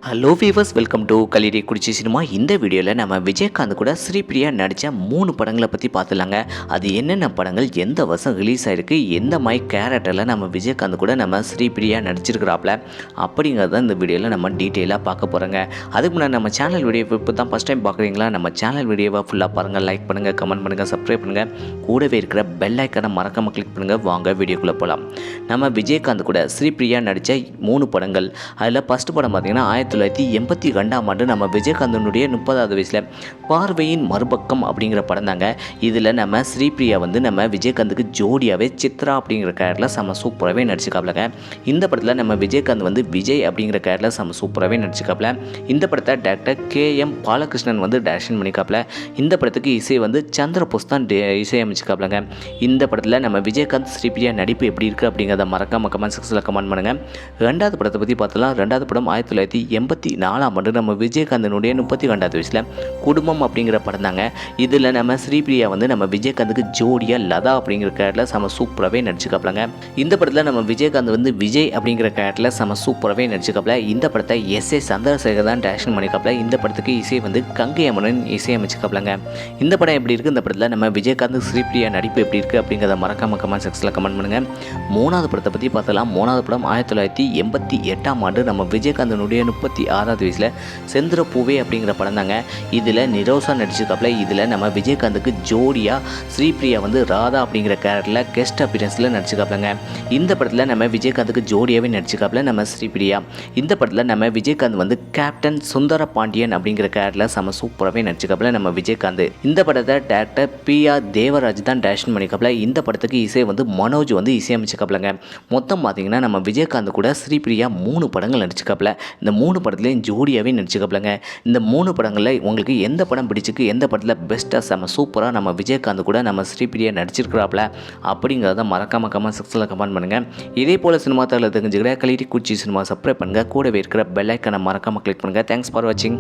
Hello viewers, welcome to கலிடி குடிச்சி cinema. இந்த வீடியோவில் நம்ம விஜயகாந்த் கூட ஸ்ரீபிரியா நடித்த 3 படங்களை பற்றி பார்த்துலாங்க. அது என்னென்ன படங்கள், எந்த வருஷம் ரிலீஸ் ஆகிருக்கு, எந்த மாதிரி கேரக்டரில் நம்ம விஜயகாந்த் கூட நம்ம ஸ்ரீபிரியா நடிச்சிருக்கிறாப்புல அப்படிங்கிறத இந்த வீடியோவில் நம்ம டீட்டெயிலாக பார்க்க போகிறோங்க. அதுக்கு முன்னாடி நம்ம சேனல் வீடியோ இப்போ தான் ஃபஸ்ட் டைம் பார்க்குறீங்களா, நம்ம சேனல் வீடியோவை ஃபுல்லாக பாருங்கள், லைக் பண்ணுங்கள், கமெண்ட் பண்ணுங்கள், சப்ஸ்கிரைப் பண்ணுங்கள், கூடவே இருக்கிற பெல் ஐக்கனை மறக்காமல் கிளிக் பண்ணுங்கள். வாங்க வீடியோக்குள்ளே போகலாம். நம்ம விஜயகாந்த் கூட ஸ்ரீபிரியா நடித்த 3 படங்கள். அதில் ஃபஸ்ட்டு படம் பார்த்திங்கன்னா 1982 நம்ம விஜயகாந்தனுடைய 30வது வயசில் பார்வையின் மறுபக்கம் அப்படிங்கிற படம் தாங்க. இதில் நம்ம ஸ்ரீபிரியா வந்து நம்ம விஜயகாந்துக்கு ஜோடியாகவே சித்ரா அப்படிங்கிற கேரக்டரில் செம்ம சூப்பராகவே நடிச்சுக்காப்லங்க. இந்த படத்தில் நம்ம விஜயகாந்த் வந்து விஜய் அப்படிங்கிற கேரக்டரில் செம்ம சூப்பராகவே நடிச்சுக்காப்ல. இந்த படத்தை டாக்டர் KM பாலகிருஷ்ணன் வந்து டைரக்ஷன் பண்ணிக்காப்ல. இந்த படத்துக்கு இசை வந்து சந்திரபோஸ் தான் இசையமைச்சுக்காப்லங்க. இந்த படத்தில் நம்ம விஜயகாந்த் ஸ்ரீபிரியா நடிப்பு எப்படி இருக்குது அப்படிங்கிறத மறக்காம கமெண்ட் செக்ஷனில் கமெண்ட் பண்ணுங்கள். ரெண்டாவது படத்தை பற்றி பார்த்தலாம். ரெண்டாவது படம் 1984 நம்ம விஜயகாந்தனுடைய 32வது வயசில் குடும்பம் அப்படிங்கிற படம் தாங்க. இதில் நம்ம ஸ்ரீபிரியா வந்து நம்ம விஜயகாந்துக்கு ஜோடியாக லதா அப்படிங்கிற கேரக்டரில் செம சூப்பராகவே நடிச்சுக்காப்லங்க. இந்த படத்தில் நம்ம விஜயகாந்த் வந்து விஜய் அப்படிங்கிற கேரக்டரில் செம சூப்பராகவே நடிச்சுக்காப்ல. இந்த படத்தை S.A. சந்திரசேகர் தான் டைரக்ஷன் பண்ணிக்காப்ல. இந்த படத்துக்கு இசை வந்து கங்கை அமரன் இசையமைச்சுக்காப்லங்க. இந்த படம் எப்படி இருக்குது, இந்த படத்தில் நம்ம விஜயகாந்த் ஸ்ரீபிரியா நடிப்பு எப்படி இருக்குது அப்படிங்கிறத மறக்காம கமெண்ட் செக்ஷனில் கமெண்ட் பண்ணுங்கள். மூணாவது படத்தை பற்றி பார்த்தலாம். மூணாவது படம் 1988 நம்ம விஜயகாந்தனுடைய 36வது வயசில் செந்திர பூவே அப்படிங்கிற படம் தாங்க. இதில் நிரோஷா நடிச்சிருக்காப்புல. இதில் நம்ம விஜயகாந்துக்கு ஜோடியாக ஸ்ரீபிரியா வந்து ராதா அப்படிங்கிற கேரக்டரில் கெஸ்ட் அப்பியரன்ஸில் நடிச்சிருக்காப்புலங்க. இந்த படத்தில் நம்ம விஜயகாந்துக்கு ஜோடியாகவே நடிச்சிருக்காப்புல நம்ம ஸ்ரீபிரியா. இந்த படத்தில் நம்ம விஜயகாந்த் வந்து கேப்டன் சுந்தர பாண்டியன் அப்படிங்கிற கேரக்டரில் செம சூப்பராகவே நடிச்சிருக்காப்புல நம்ம விஜயகாந்த். இந்த படத்தை டேரக்டர் P.R. தேவராஜ் தான் டைரக்ஷன் பண்ணிக்காப்புல. இந்த படத்துக்கு இசை வந்து மனோஜ் வந்து இசையமைச்சிக்காப்புலங்க. மொத்தம் பார்த்தீங்கன்னா நம்ம விஜயகாந்த் கூட ஸ்ரீபிரியா 3 படங்கள் நடிச்சிருக்காப்புல. இந்த 3 படத்துலையும் ஜோடியாகவே நடிச்சுக்காப்லங்க. இந்த 3 படங்களில் உங்களுக்கு எந்த படம் பிடிச்சிருக்கு, எந்த படத்தில் பெஸ்ட்டாக செம்ம சூப்பராக நம்ம விஜயகாந்த் கூட நம்ம ஸ்ரீபிரியா நடிச்சிருக்கிறாப்புல அப்படிங்கிறத மறக்காம கமெண்ட் செக்ஷனில் கமெண்ட் பண்ணுங்கள். இதே போல் சினிமா தகவலை தெரிஞ்சுக்கிற கலிடி குச்சி சினிமா சப்ஸ்கிரைப் பண்ணுங்கள். கூடவே இருக்கிற பெல் ஐக்கனை மறக்காமல் கிளிக் பண்ணுங்கள். தேங்க்ஸ் ஃபார் வாட்சிங்.